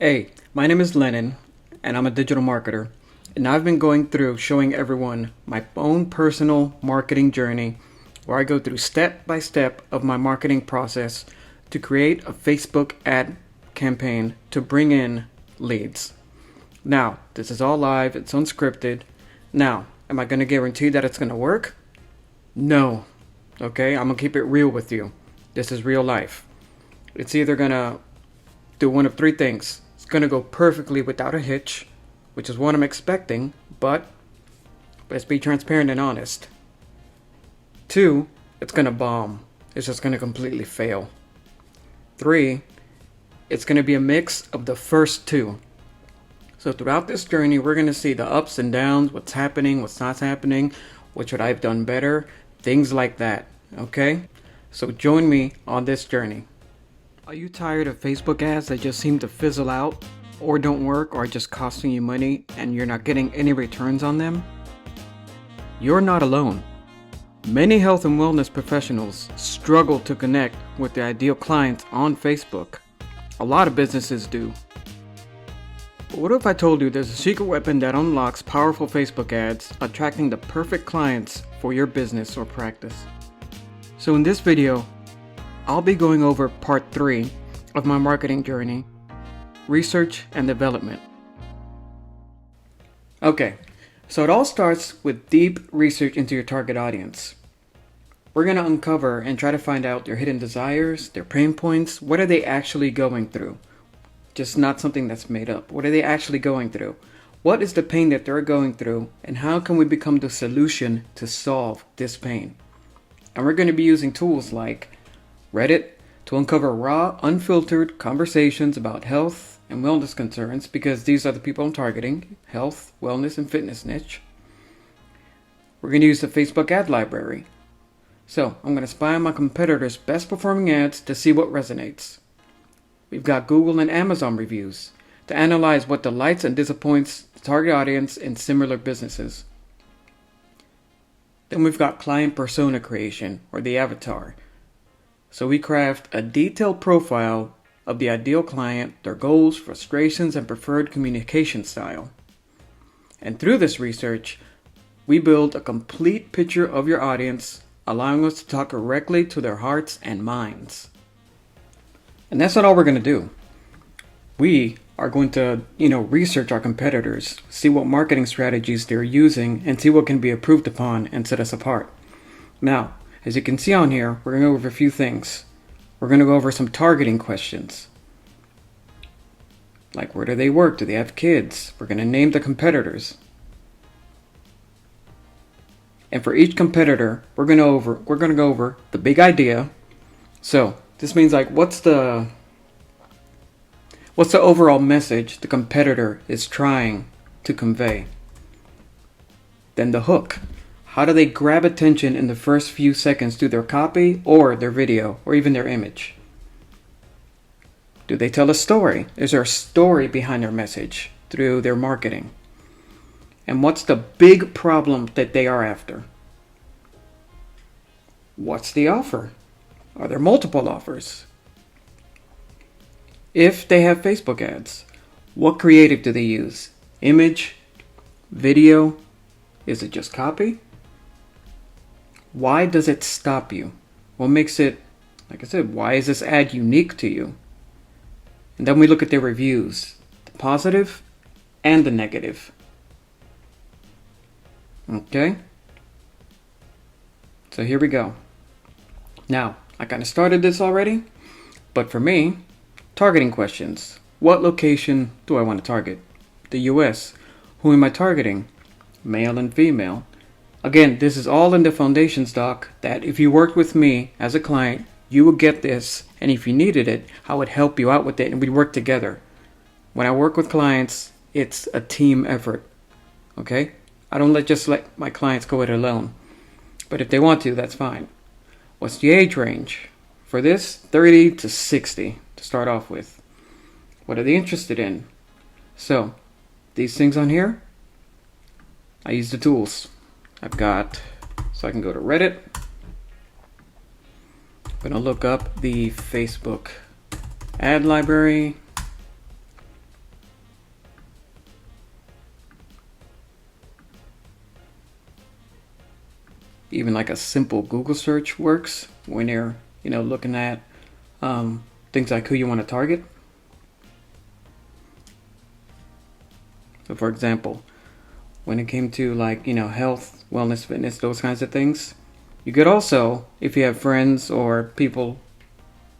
Hey, my name is Lennon, and I'm a digital marketer. And I've been going through showing everyone my own personal marketing journey where I go through step by step of my marketing process to create a Facebook ad campaign to bring in leads. Now, this is all live, it's unscripted. Now, am I going to guarantee that it's going to work? No. Okay, I'm going to keep it real with you. This is real life. It's either going to do one of three things. It's going to go perfectly without a hitch, which is what I'm expecting, but let's be transparent and honest. Two, it's going to bomb. It's just going to completely fail. Three, it's going to be a mix of the first two. So throughout this journey, we're going to see the ups and downs, what's happening, what's not happening, what should I have done better, things like that, okay? So join me on this journey. Are you tired of Facebook ads that just seem to fizzle out, or don't work, or are just costing you money and you're not getting any returns on them? You're not alone. Many health and wellness professionals struggle to connect with their ideal clients on Facebook. A lot of businesses do. But what if I told you there's a secret weapon that unlocks powerful Facebook ads, attracting the perfect clients for your business or practice? So in this video, I'll be going over part 3 of my marketing journey, research and development. Okay, so it all starts with deep research into your target audience. We're going to uncover and try to find out their hidden desires, their pain points. What are they actually going through? Just not something that's made up. What are they actually going through? What is the pain that they're going through, and how can we become the solution to solve this pain? And we're going to be using tools like Reddit to uncover raw, unfiltered conversations about health and wellness concerns, because these are the people I'm targeting: health, wellness, and fitness niche. We're going to use the Facebook ad library. So I'm going to spy on my competitors' best performing ads to see what resonates. We've got Google and Amazon reviews to analyze what delights and disappoints the target audience in similar businesses. Then we've got client persona creation, or the avatar. So we craft a detailed profile of the ideal client, their goals, frustrations, and preferred communication style. And through this research, we build a complete picture of your audience, allowing us to talk directly to their hearts and minds. And that's not all we're going to do. We are going to, research our competitors, see what marketing strategies they're using, and see what can be improved upon and set us apart. Now, as you can see on here, we're going to go over a few things. We're going to go over some targeting questions. Like, where do they work? Do they have kids? We're going to name the competitors. And for each competitor, we're going to go over the big idea. So, this means like what's the overall message the competitor is trying to convey? Then the hook. How do they grab attention in the first few seconds through their copy or their video or even their image? Do they tell a story? Is there a story behind their message through their marketing? And what's the big problem that they are after? What's the offer? Are there multiple offers? If they have Facebook ads, what creative do they use? Image? Video? Is it just copy? Why does it stop you? What makes it, like I said, why is this ad unique to you? And then we look at their reviews, the positive and the negative. Okay? So here we go. Now, I kind of started this already, but for me, targeting questions. What location do I want to target? The US. Who am I targeting? Male and female. Again, this is all in the foundations doc that if you worked with me as a client, you would get this, and if you needed it, I would help you out with it and we'd work together. When I work with clients, it's a team effort. Okay? I don't just let my clients go it alone. But if they want to, that's fine. What's the age range? For this, 30 to 60 to start off with. What are they interested in? So, these things on here, I use the tools. So I can go to Reddit. I'm going to look up the Facebook ad library. even like a simple Google search works when you're, looking at things like who you want to target. So for example, when it came to like, health, wellness, fitness, those kinds of things, you could also, if you have friends or people,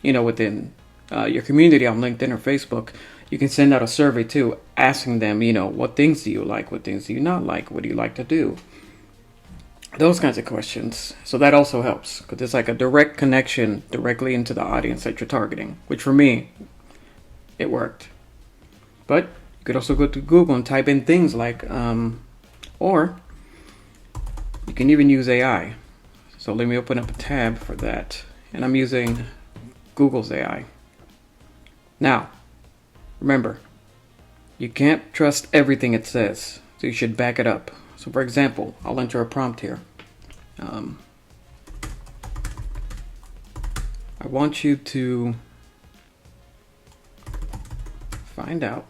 within your community on LinkedIn or Facebook, you can send out a survey too, asking them, what things do you like, what things do you not like, what do you like to do, those kinds of questions. So that also helps because it's like a direct connection directly into the audience that you're targeting, which for me, it worked. But you could also go to Google and type in things like, or you can even use AI. So let me open up a tab for that. And I'm using Google's AI. Now, remember, you can't trust everything it says, so you should back it up. So for example, I'll enter a prompt here. I want you to find out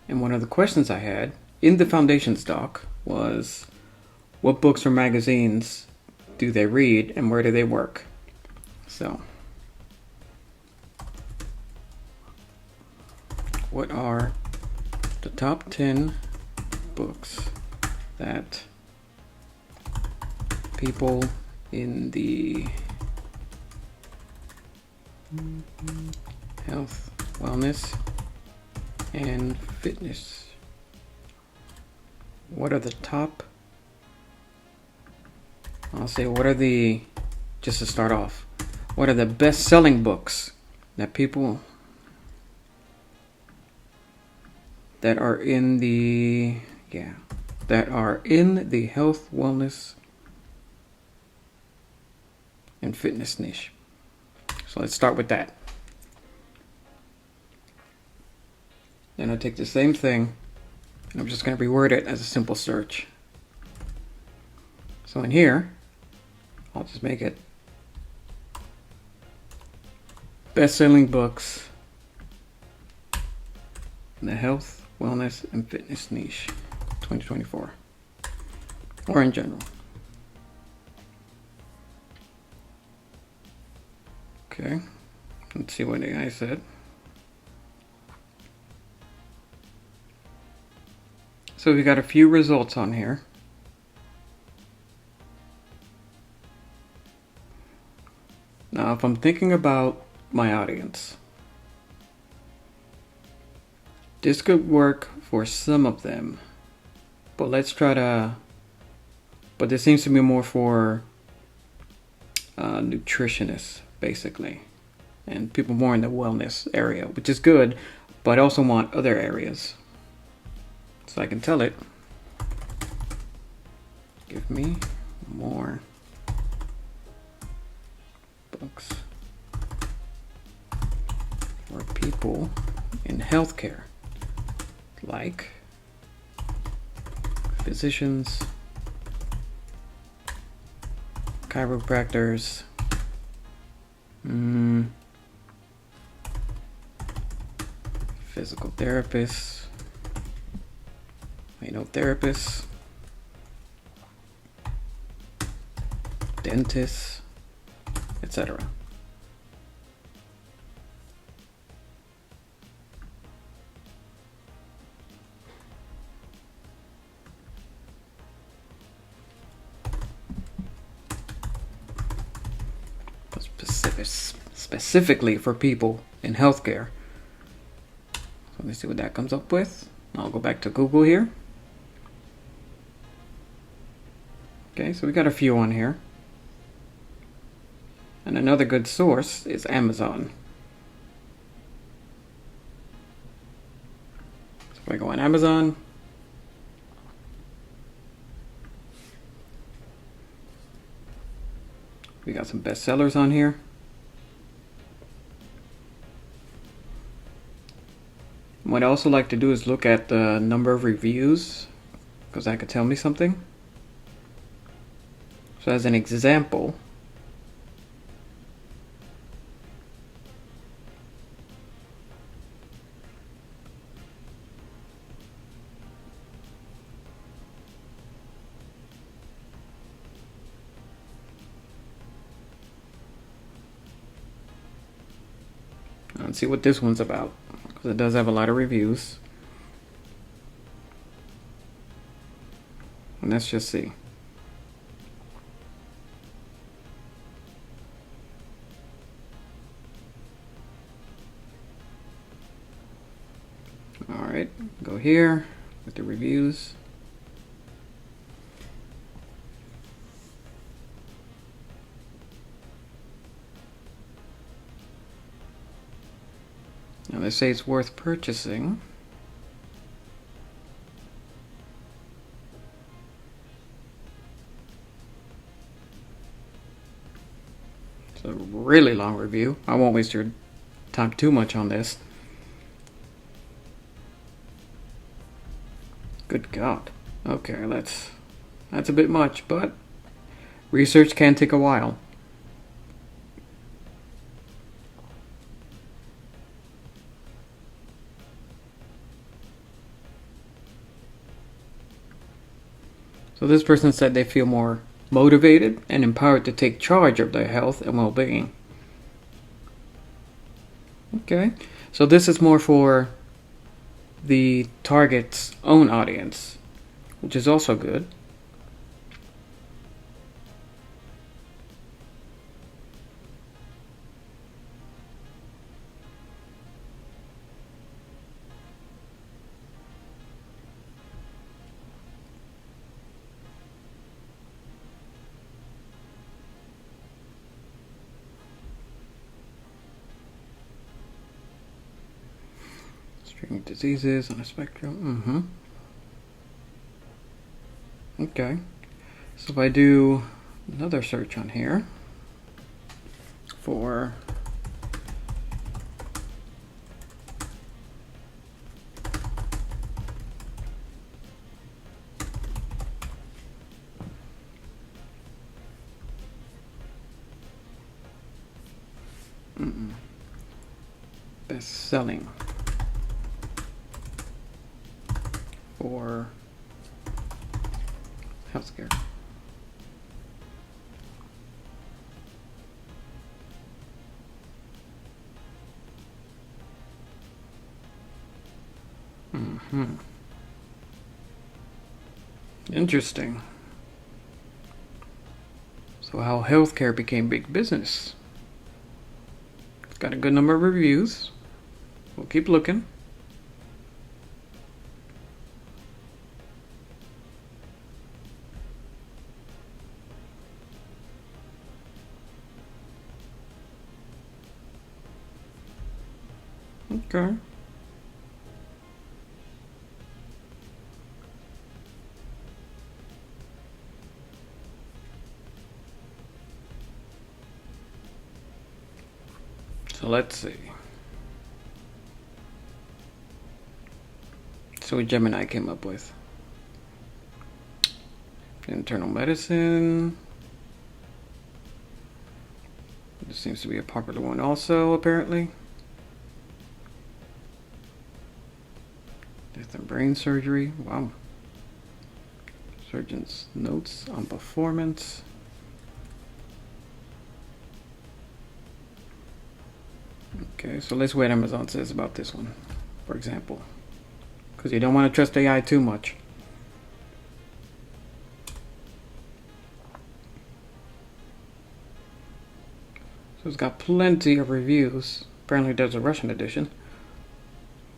and one of the questions I had in the Foundations doc was, what books or magazines do they read and where do they work? So, what are the top 10 books that people in the health, wellness, and fitness, what are the top, I'll say, what are the, just to start off, what are the best-selling books that people that are in the, that are in the health, wellness, and fitness niche? So let's start with that. Then I'll take the same thing and I'm just going to reword it as a simple search. So in here, I'll just make it best-selling books in the health, wellness, and fitness niche 2024, or in general. Okay, let's see what AI said. So we got a few results on here. Now, if I'm thinking about my audience, this could work for some of them, but let's try to, but this seems to be more for nutritionists, basically, and people more in the wellness area, which is good, but I also want other areas. So I can tell it, give me more books for people in healthcare, like physicians, chiropractors, physical therapists, therapists, dentists, etc. Specifically for people in healthcare. So let me see what that comes up with. I'll go back to Google here. Okay, so we got a few on here. And another good source is Amazon. So if I go on Amazon, we got some bestsellers on here. What I also like to do is look at the number of reviews, because that could tell me something. So as an example, and see what this one's about, because it does have a lot of reviews. And let's just see. Alright, go here with the reviews. Now they say it's worth purchasing. It's a really long review. I won't waste your time too much on this. Good God. Okay, that's a bit much, but research can take a while. So this person said they feel more motivated and empowered to take charge of their health and well-being. Okay, so this is more for the target's own audience, which is also good. String diseases on a spectrum. Okay. So if I do another search on here for best selling for healthcare. Interesting. So how healthcare became big business. It's got a good number of reviews. We'll keep looking. Okay. So let's see. So what Gemini came up with. Internal medicine. This seems to be a popular one also, apparently. Death and brain surgery. Wow. Surgeon's notes on performance. Okay, so let's see what Amazon says about this one, for example. Because you don't want to trust AI too much. So it's got plenty of reviews. Apparently there's a Russian edition.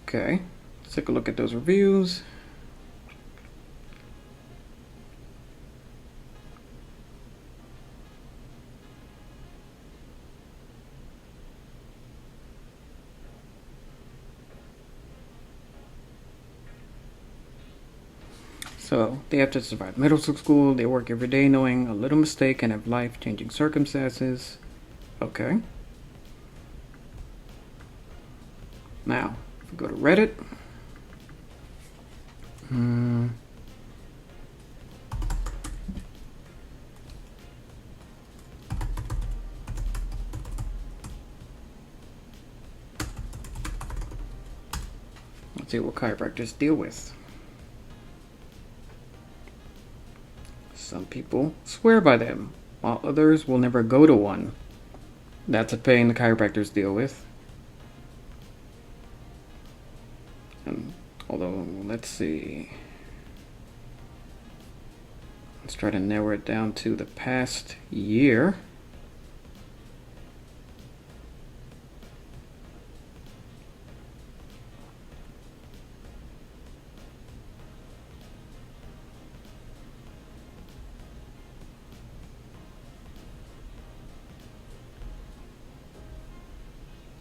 Okay, let's take a look at those reviews. So they have to survive middle school. They work every day knowing a little mistake can have life-changing circumstances. Okay. Now, if we go to Reddit. Let's see what chiropractors deal with. Some people swear by them, while others will never go to one. That's a pain the chiropractors deal with. And although, let's see. Let's try to narrow it down to the past year.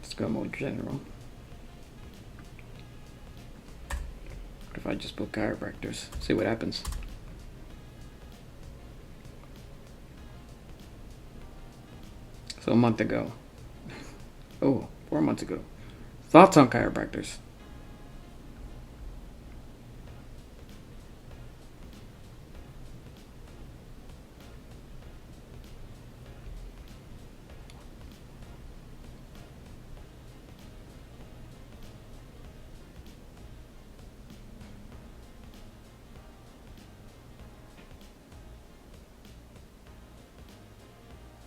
Let's go more general. What if I just put chiropractors? See what happens. So a month ago. Oh, 4 months ago. Thoughts on chiropractors?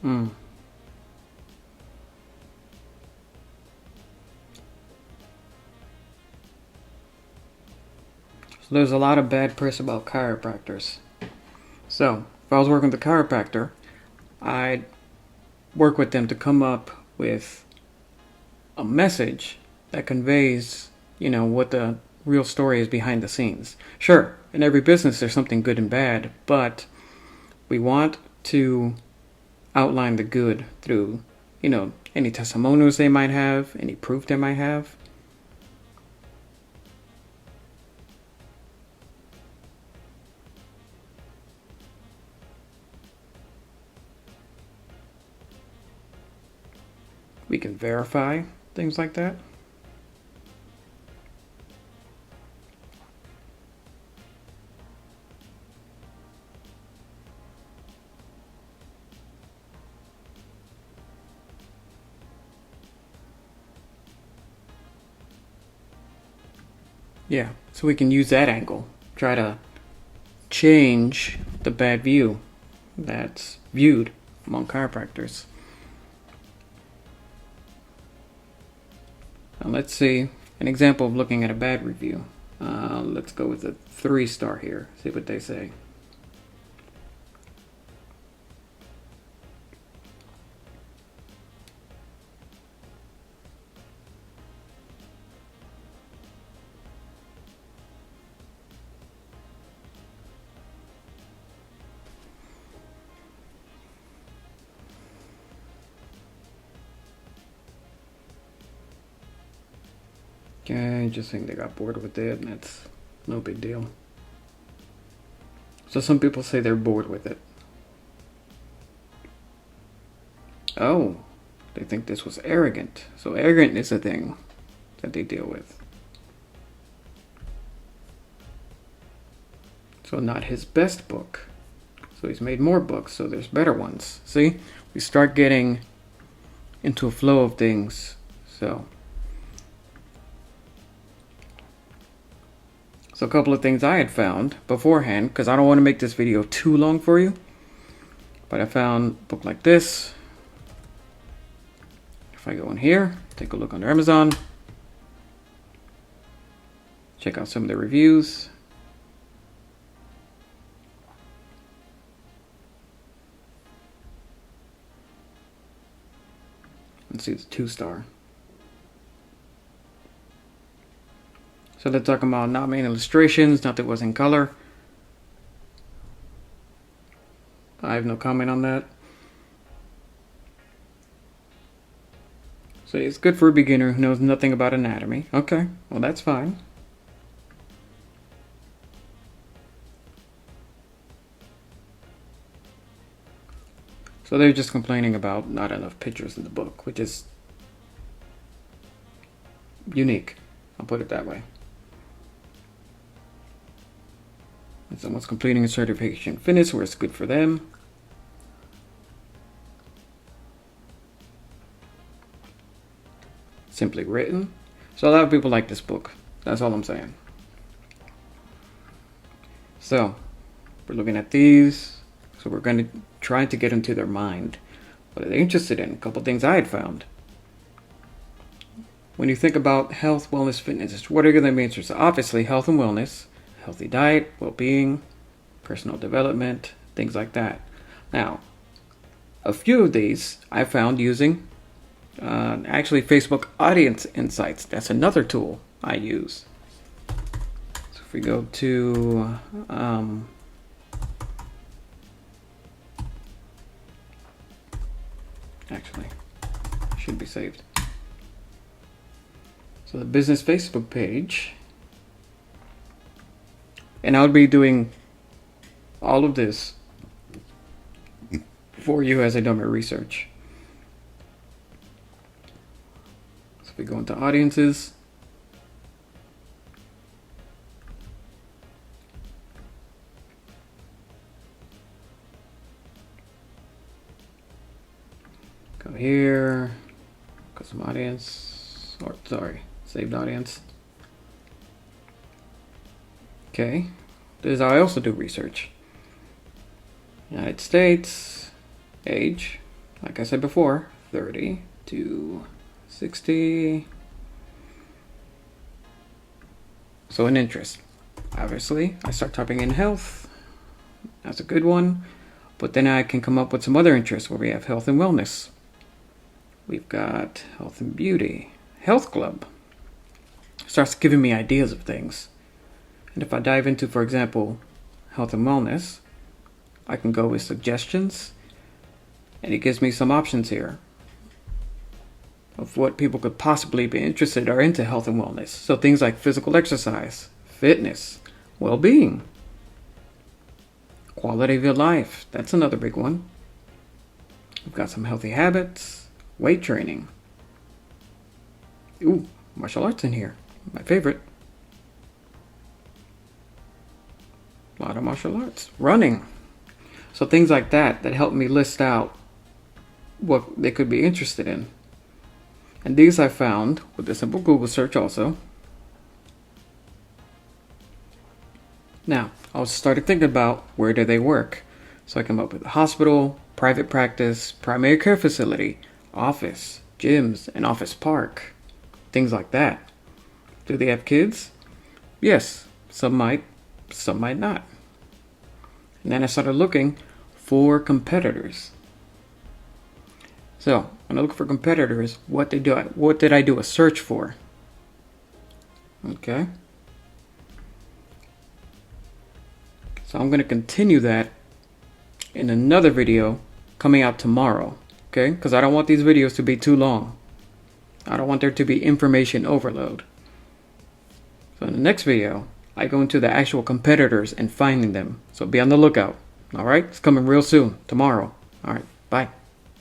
Hmm. So there's a lot of bad press about chiropractors. So if I was working with a chiropractor, I'd work with them to come up with a message that conveys, what the real story is behind the scenes. Sure, in every business there's something good and bad, but we want to outline the good through, any testimonials they might have, any proof they might have. We can verify things like that. Yeah, so we can use that angle. Try to change the bad view that's viewed among chiropractors. Now let's see an example of looking at a bad review. Let's go with a 3-star here. See what they say. Okay, just think they got bored with it, and that's no big deal. So some people say they're bored with it. Oh, they think this was arrogant. So arrogant is a thing that they deal with. So not his best book. So he's made more books, so there's better ones. See? We start getting into a flow of things. So a couple of things I had found beforehand, because I don't want to make this video too long for you, but I found a book like this. If I go in here, take a look under Amazon, check out some of the reviews. Let's see, it's 2-star. So they're talking about not many illustrations, nothing was in color. I have no comment on that. So it's good for a beginner who knows nothing about anatomy. Okay, well that's fine. So they're just complaining about not enough pictures in the book, which is unique. I'll put it that way. And someone's completing a certification fitness where it's good for them. Simply written. So a lot of people like this book. That's all I'm saying. So we're looking at these. So we're going to try to get into their mind. What are they interested in? A couple things I had found. when you think about health, wellness, fitness, what are going to be interested? Obviously, health and wellness, healthy diet, well-being, personal development, things like that. Now, a few of these I found using actually Facebook Audience Insights. That's another tool I use. So if we go to actually, should be saved. So the business Facebook page, and I'll be doing all of this for you as I do my research. So we go into audiences. Go here, custom audience, or sorry, saved audience. Okay, this is how I also do research. United States, age, like I said before, 30 to 60. So an interest. Obviously, I start typing in health. That's a good one. But then I can come up with some other interests where we have health and wellness. We've got health and beauty. Health club starts giving me ideas of things. And if I dive into, for example, health and wellness, I can go with suggestions, and it gives me some options here of what people could possibly be interested or into health and wellness. So things like physical exercise, fitness, well-being, quality of your life. That's another big one. We've got some healthy habits, weight training. Ooh, martial arts in here. My favorite. A lot of martial arts. Running. So things like that help me list out what they could be interested in. And these I found with a simple Google search also. Now, I started thinking about where do they work. So I come up with a hospital, private practice, primary care facility, office, gyms, and office park. Things like that. Do they have kids? Yes, some might not. And then I started looking for competitors. So when I look for competitors, what did I do a search for? Okay. So I'm going to continue that in another video coming out tomorrow. Okay? Because I don't want these videos to be too long. I don't want there to be information overload. So in the next video, I go into the actual competitors and finding them. So be on the lookout. All right? It's coming real soon, tomorrow. All right. Bye.